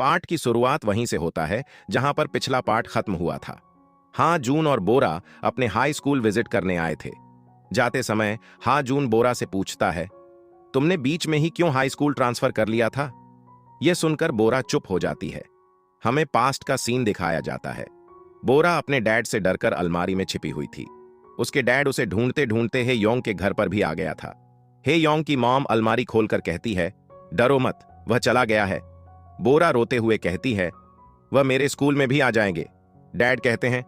Part की शुरुआत वहीं से होता है जहां पर पिछला पार्ट खत्म हुआ था। हाँ जून और बोरा अपने हाई स्कूल विजिट करने आए थे। जाते समय हाँ जून बोरा से पूछता है, तुमने बीच में ही क्यों हाई स्कूल ट्रांसफर कर लिया था? यह सुनकर बोरा चुप हो जाती है। हमें पास्ट का सीन दिखाया जाता है। बोरा अपने डैड से डरकर अलमारी में छिपी हुई थी। उसके डैड उसे ढूंढते ढूंढते हे योंग के घर पर भी आ गया था। हे योंग की मॉम अलमारी खोलकर कहती है, डरो मत, वह चला गया है। बोरा रोते हुए कहती है, वह मेरे स्कूल में भी आ जाएंगे। डैड कहते हैं,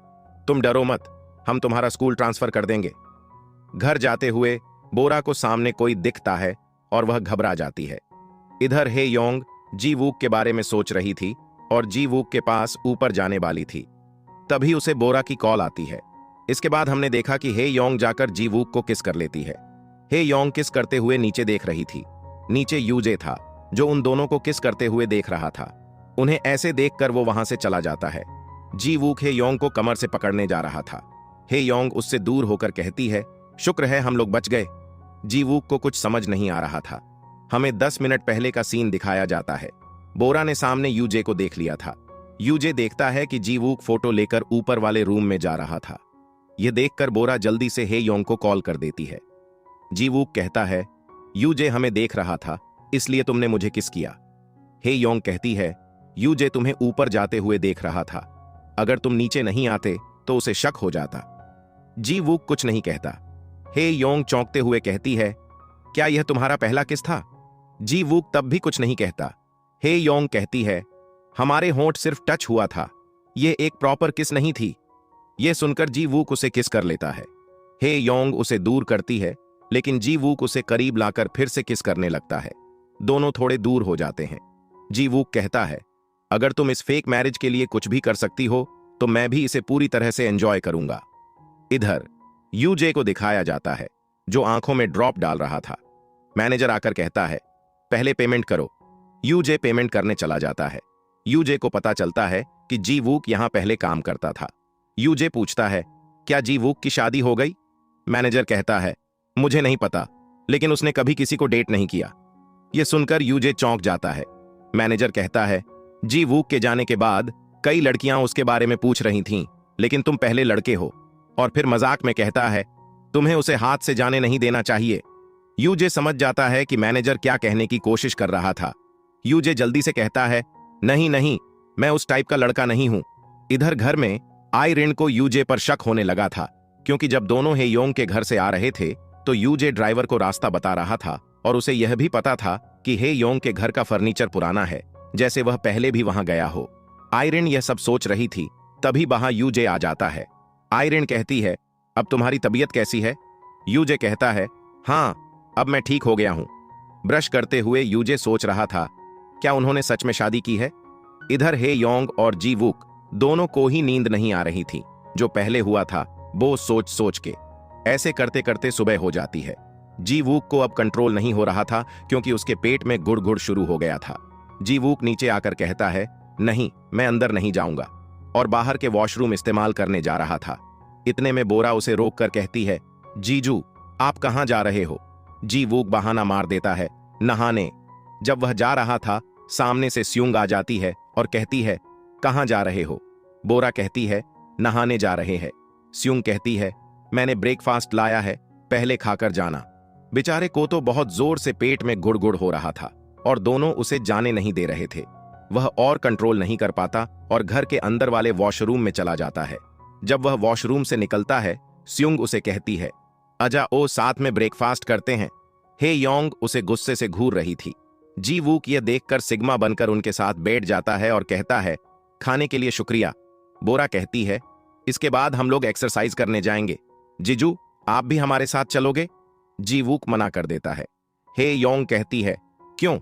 तुम डरो मत, हम तुम्हारा स्कूल ट्रांसफर कर देंगे। घर जाते हुए बोरा को सामने कोई दिखता है और वह घबरा जाती है। इधर हे योंग जी वूक के बारे में सोच रही थी और जी वूक के पास ऊपर जाने वाली थी। तभी उसे बोरा की कॉल आती है। इसके बाद हमने देखा कि हे योंग जाकर जी वूक को किस कर लेती है। हे योंग किस करते हुए नीचे देख रही थी। नीचे यूजे था जो उन दोनों को किस करते हुए देख रहा था। उन्हें ऐसे देखकर वो वहां से चला जाता है। जी वूक हे योंग को कमर से पकड़ने जा रहा था। हे योंग उससे दूर होकर कहती है, शुक्र है हम लोग बच गए। जी वूक को कुछ समझ नहीं आ रहा था। हमें 10 मिनट पहले का सीन दिखाया जाता है। बोरा ने सामने यूजे को देख लिया था। यूजे देखता है कि जी वूक फोटो लेकर ऊपर वाले रूम में जा रहा था। यह देखकर बोरा जल्दी से हे योंग को कॉल कर देती है। जी वूक कहता है, यूजे हमें देख रहा था इसलिए तुमने मुझे किस किया। हे योंग कहती है, यूजे तुम्हें ऊपर जाते हुए देख रहा था, अगर तुम नीचे नहीं आते तो उसे शक हो जाता। जी वूक कुछ नहीं कहता। हे योंग चौंकते हुए कहती है, क्या यह तुम्हारा पहला किस था? जी वूक तब भी कुछ नहीं कहता। हे योंग कहती है, हमारे होंठ सिर्फ टच हुआ था, यह एक प्रॉपर किस नहीं थी। यह सुनकर जी वूक उसे किस कर लेता है। हे योंग उसे दूर करती है लेकिन जी वूक उसे करीब लाकर फिर से किस करने लगता है। दोनों थोड़े दूर हो जाते हैं। जी वूक कहता है, अगर तुम इस फेक मैरिज के लिए कुछ भी कर सकती हो तो मैं भी इसे पूरी तरह से एंजॉय करूंगा। इधर यूजे को दिखाया जाता है जो आंखों में ड्रॉप डाल रहा था। मैनेजर आकर कहता है, पहले पेमेंट करो। यूजे पेमेंट करने चला जाता है। यूजे को पता चलता है कि जी वूक यहां पहले काम करता था। यूजे पूछता है, क्या जी वूक की शादी हो गई? मैनेजर कहता है, मुझे नहीं पता, लेकिन उसने कभी किसी को डेट नहीं किया। यह सुनकर यूजे चौंक जाता है। मैनेजर कहता है, जी वूक के जाने के बाद कई लड़कियां उसके बारे में पूछ रही थीं, लेकिन तुम पहले लड़के हो। और फिर मजाक में कहता है, तुम्हें उसे हाथ से जाने नहीं देना चाहिए। यूजे समझ जाता है कि मैनेजर क्या कहने की कोशिश कर रहा था। यूजे जल्दी से कहता है, नहीं नहीं, मैं उस टाइप का लड़का नहीं हूं। इधर घर में आयरिन को यूजे पर शक होने लगा था, क्योंकि जब दोनों हे योंग के घर से आ रहे थे तो यूजे ड्राइवर को रास्ता बता रहा था और उसे यह भी पता था कि हे योंग के घर का फर्नीचर पुराना है, जैसे वह पहले भी वहां गया हो। आयरिन यह सब सोच रही थी, तभी वहां यूजे आ जाता है। आयरिन कहती है, अब तुम्हारी तबीयत कैसी है? यूजे कहता है, हाँ अब मैं ठीक हो गया हूं। ब्रश करते हुए यूजे सोच रहा था, क्या उन्होंने सच में शादी की है? इधर हे योंग और जी वूक दोनों को ही नींद नहीं आ रही थी। जो पहले हुआ था वो सोच सोच के ऐसे करते करते सुबह हो जाती है। जी वूक को अब कंट्रोल नहीं हो रहा था क्योंकि उसके पेट में गुड़गुड़ शुरू हो गया था। जी वूक नीचे आकर कहता है, नहीं मैं अंदर नहीं जाऊंगा, और बाहर के वॉशरूम इस्तेमाल करने जा रहा था। इतने में बोरा उसे रोक कर कहती है, जीजू आप कहां जा रहे हो? जी वूक बहाना मार देता है, नहाने। जब वह जा रहा था सामने से स्यूंग आ जाती है और कहती है, कहां जा रहे हो? बोरा कहती है, नहाने जा रहे हैं। स्यूंग कहती है, मैंने ब्रेकफास्ट लाया है, पहले खाकर जाना। बेचारे को तो बहुत जोर से पेट में गुड़गुड़ हो रहा था और दोनों उसे जाने नहीं दे रहे थे। वह और कंट्रोल नहीं कर पाता और घर के अंदर वाले वॉशरूम में चला जाता है। जब वह वॉशरूम से निकलता है, स्यूंग उसे कहती है, आजा ओ साथ में ब्रेकफास्ट करते हैं। हे योंग उसे गुस्से से घूर रही थी। जी वूक यह देखकर सिग्मा बनकर उनके साथ बैठ जाता है और कहता है, खाने के लिए शुक्रिया। बोरा कहती है, इसके बाद हम लोग एक्सरसाइज करने जाएंगे। जीजू आप भी हमारे साथ चलोगे? जी वूक मना कर देता है। हे योंग कहती है, क्यों,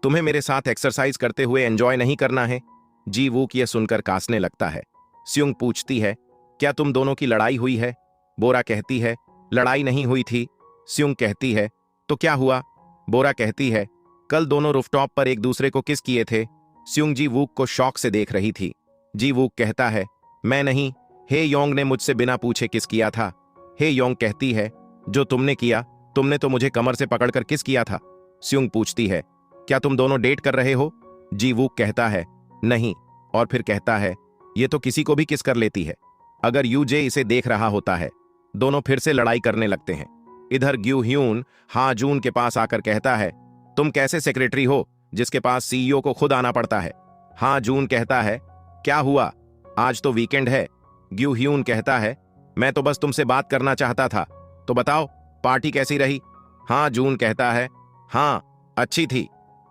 तुम्हें मेरे साथ एक्सरसाइज करते हुए एंजॉय नहीं करना है? जी वूक यह सुनकर कांसने लगता है। स्यूंग पूछती है, क्या तुम दोनों की लड़ाई हुई है? बोरा कहती है, लड़ाई नहीं हुई थी। स्यूंग कहती है, तो क्या हुआ? बोरा कहती है, कल दोनों रूफटॉप पर एक दूसरे को किस किए थे। स्यूंग जी वूक को शौक से देख रही थी। जी वूक कहता है, मैं नहीं, हे योंग ने मुझसे बिना पूछे किस किया था। हे योंग कहती है, जो तुमने किया, तुमने तो मुझे कमर से पकड़कर किस किया था। स्यूंग पूछती है, क्या तुम दोनों डेट कर रहे हो? जी वूक कहता है, हाँ। बोरा कहती है, कल दोनों रूफटॉप पर एक दूसरे को किस किए थे। स्यूंग जी वूक को शौक से देख रही थी। जी वूक कहता है, हे योंग ने मुझसे बिना पूछे किस किया था। हे योंग कहती है, जो तुमने किया, तुमने तो मुझे कमर से पकड़कर किस किया था। स्यूंग पूछती है, क्या तुम दोनों डेट कर रहे हो? जी वूक कहता है, नहीं, और फिर कहता है, ये तो किसी को भी किस कर लेती है। अगर यूजे इसे देख रहा होता है। दोनों फिर से लड़ाई करने लगते हैं। इधर ग्यू ह्यून हा जून के पास आकर कहता है, तुम कैसे सेक्रेटरी हो जिसके पास सीईओ को खुद आना पड़ता है। हा जून कहता है, क्या हुआ, आज तो वीकेंड है। ग्यू ह्यून कहता है, मैं तो बस तुमसे बात करना चाहता था, तो बताओ पार्टी कैसी रही। हा जून कहता है, हाँ अच्छी थी।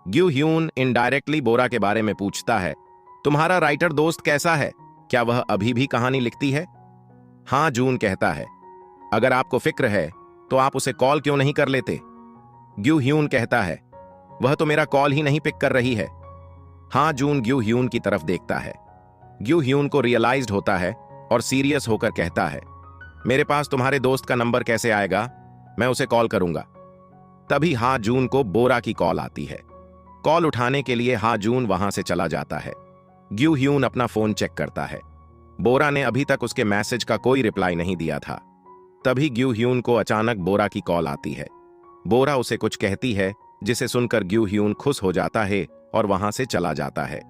ग्यू ह्यून इनडायरेक्टली बोरा के बारे में पूछता है, तुम्हारा राइटर दोस्त कैसा है, क्या वह अभी भी कहानी लिखती है। हा जून कहता है, अगर आपको फिक्र है तो आप उसे कॉल क्यों नहीं कर लेते। ग्यू ह्यून कहता है, वह तो मेरा कॉल ही नहीं पिक कर रही है। हा जून ग्यू ह्यून की तरफ देखता है। ग्यू ह्यून को रियलाइज्ड होता है और सीरियस होकर कहता है, मेरे पास तुम्हारे दोस्त का नंबर कैसे आएगा, मैं उसे कॉल करूंगा। तभी हा जून को बोरा की कॉल आती है। कॉल उठाने के लिए हा जून वहां से चला जाता है। ग्यू ह्यून अपना फोन चेक करता है। बोरा ने अभी तक उसके मैसेज का कोई रिप्लाई नहीं दिया था। तभी ग्यू ह्यून को अचानक बोरा की कॉल आती है। बोरा उसे कुछ कहती है जिसे सुनकर ग्यू ह्यून खुश हो जाता है और वहां से चला जाता है।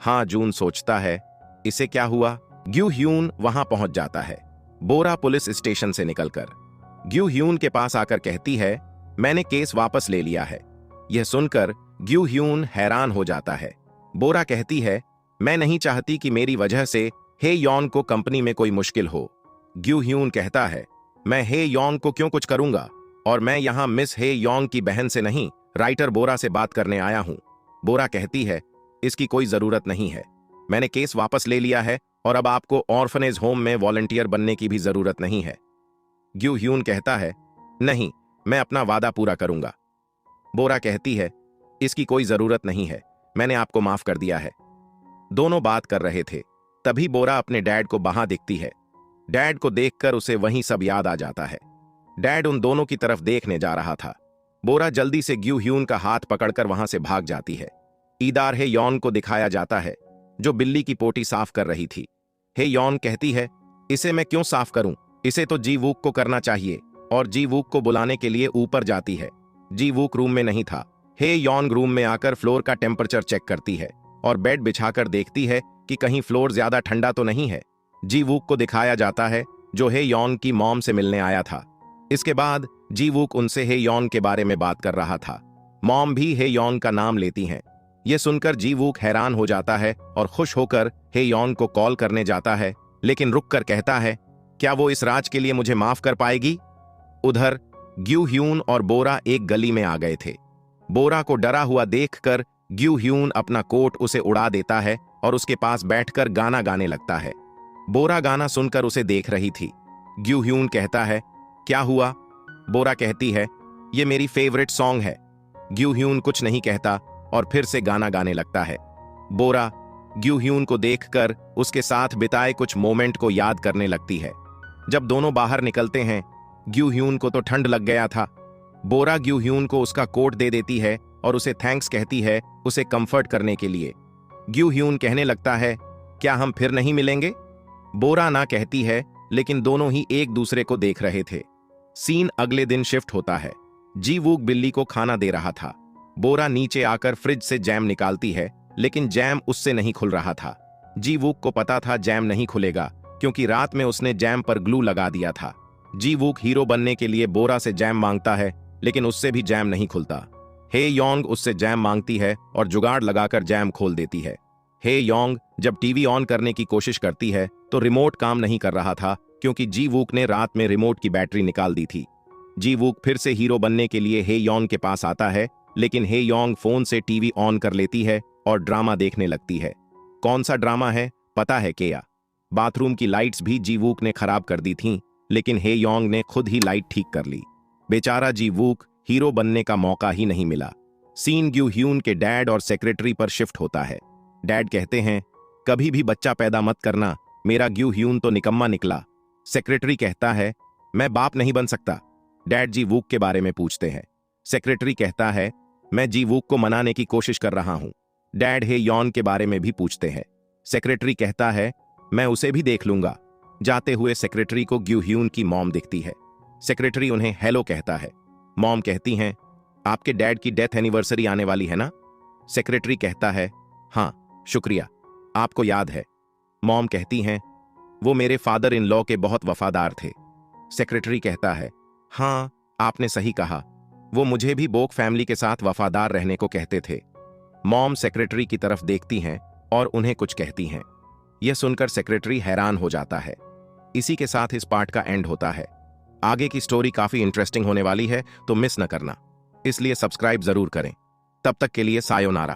हा जून सोचता है, इसे क्या हुआ। ग्यू ह्यून वहां पहुंच जाता है। बोरा पुलिस स्टेशन से निकलकर ग्यू ह्यून के पास आकर कहती है, मैंने केस वापस ले लिया है। यह सुनकर ग्यू ह्यून हैरान हो जाता है। बोरा कहती है, मैं नहीं चाहती कि मेरी वजह से हे यॉन को कंपनी में कोई मुश्किल हो। ग्यू ह्यून कहता है, मैं हे यॉन को क्यों कुछ करूंगा, और मैं यहां मिस हे यॉन की बहन से नहीं, राइटर बोरा से बात करने आया हूं। बोरा कहती है, इसकी कोई जरूरत नहीं है, मैंने केस वापस ले लिया है और अब आपको ऑर्फनेज होम में वॉलंटियर बनने की भी जरूरत नहीं है। ग्यू ह्यून कहता है, नहीं, मैं अपना वादा पूरा करूंगा। बोरा कहती है, इसकी कोई जरूरत नहीं है, मैंने आपको माफ कर दिया है। दोनों बात कर रहे थे, तभी बोरा अपने डैड को वहां दिखती है। डैड को देखकर उसे वहीं सब याद आ जाता है। डैड उन दोनों की तरफ देखने जा रहा था। बोरा जल्दी से ग्यू ह्यून का हाथ पकड़कर वहां से भाग जाती है। ईदार हे यॉन को दिखाया जाता है, जो बिल्ली की पोटी साफ कर रही थी। हे यॉन कहती है, इसे मैं क्यों साफ करूं, इसे तो जी वूक को करना चाहिए, और जी वूक को बुलाने के लिए ऊपर जाती है। जी वूक रूम में नहीं था। हे यॉन रूम में आकर फ्लोर का टेम्परेचर चेक करती है और बेड बिछाकर देखती है कि कहीं फ्लोर ज्यादा ठंडा तो नहीं है। जी वूक को दिखाया जाता है, जो हे यॉन की मॉम से मिलने आया था। इसके बाद जी वूक उनसे हे यॉन के बारे में बात कर रहा था। मॉम भी हे यॉन का नाम लेती हैं। यह सुनकर जी वूक हैरान हो जाता है और खुश होकर हे यॉन को कॉल करने जाता है, लेकिन रुककर कहता है, क्या वो इस राज के लिए मुझे माफ कर पाएगी। उधर ग्यू ह्यून और बोरा एक गली में आ गए थे। बोरा को डरा हुआ देखकर ग्यू ह्यून अपना कोट उसे उड़ा देता है और उसके पास बैठकर गाना गाने लगता है। बोरा गाना सुनकर उसे देख रही थी। ग्यू ह्यून कहता है, क्या हुआ। बोरा कहती है, ये मेरी फेवरेट सॉन्ग है। ग्यू ह्यून कुछ नहीं कहता और फिर से गाना गाने लगता है। बोरा ग्यू ह्यून को देखकर उसके साथ बिताए कुछ मोमेंट को याद करने लगती है। जब दोनों बाहर निकलते हैं, ग्यू ह्यून को तो ठंड लग गया था। बोरा ग्यू ह्यून को उसका कोट दे देती है और उसे थैंक्स कहती है उसे कंफर्ट करने के लिए। ग्यू ह्यून कहने लगता है, क्या हम फिर नहीं मिलेंगे। बोरा ना कहती है, लेकिन दोनों ही एक दूसरे को देख रहे थे। सीन अगले दिन शिफ्ट होता है। जी वूक बिल्ली को खाना दे रहा था। बोरा नीचे आकर फ्रिज से जैम निकालती है, लेकिन जैम उससे नहीं खुल रहा था। जी वूक को पता था जैम नहीं खुलेगा, क्योंकि रात में उसने जैम पर ग्लू लगा दिया था। जी वूक हीरो बनने के लिए बोरा से जैम मांगता है, लेकिन उससे भी जैम नहीं खुलता। हे योंग उससे जैम मांगती है और जुगाड़ लगाकर जैम खोल देती है। हे योंग जब टीवी ऑन करने की कोशिश करती है तो रिमोट काम नहीं कर रहा था, क्योंकि जी वूक ने रात में रिमोट की बैटरी निकाल दी थी। जी वूक फिर से हीरो बनने के लिए हे योंग के पास आता है, लेकिन हे योंग फोन से टीवी ऑन कर लेती है और ड्रामा देखने लगती है। कौन सा ड्रामा है पता है क्या? बाथरूम की लाइट्स भी जी वूक ने खराब कर दी थीं, लेकिन हे योंग ने खुद ही लाइट ठीक कर ली। बेचारा जी वूक हीरो बनने का मौका ही नहीं मिला। सीन ग्यू ह्यून के डैड और सेक्रेटरी पर शिफ्ट होता है। डैड कहते हैं, कभी भी बच्चा पैदा मत करना, मेरा ग्यू ह्यून तो निकम्मा निकला। सेक्रेटरी कहता है, मैं बाप नहीं बन सकता। डैड जी वूक के बारे में पूछते हैं। सेक्रेटरी कहता है, मैं जी वूक को मनाने की कोशिश कर रहा हूं। डैड हे यॉन के बारे में भी पूछते हैं। सेक्रेटरी कहता है, मैं उसे भी देख लूंगा। जाते हुए सेक्रेटरी को ग्यू ह्यून की मॉम दिखती है। सेक्रेटरी उन्हें हेलो कहता है। मॉम कहती हैं, आपके डैड की डेथ एनिवर्सरी आने वाली है ना? सेक्रेटरी कहता है, हाँ शुक्रिया, आपको याद है? मॉम कहती हैं, वो मेरे फादर इन लॉ के बहुत वफादार थे। सेक्रेटरी कहता है, हाँ, आपने सही कहा, वो मुझे भी बोक फैमिली के साथ वफादार रहने को कहते थे। मॉम सेक्रेटरी की तरफ देखती हैं और उन्हें कुछ कहती हैं। यह सुनकर सेक्रेटरी हैरान हो जाता है। इसी के साथ इस पार्ट का एंड होता है। आगे की स्टोरी काफी इंटरेस्टिंग होने वाली है, तो मिस न करना, इसलिए सब्सक्राइब जरूर करें। तब तक के लिए सायोनारा।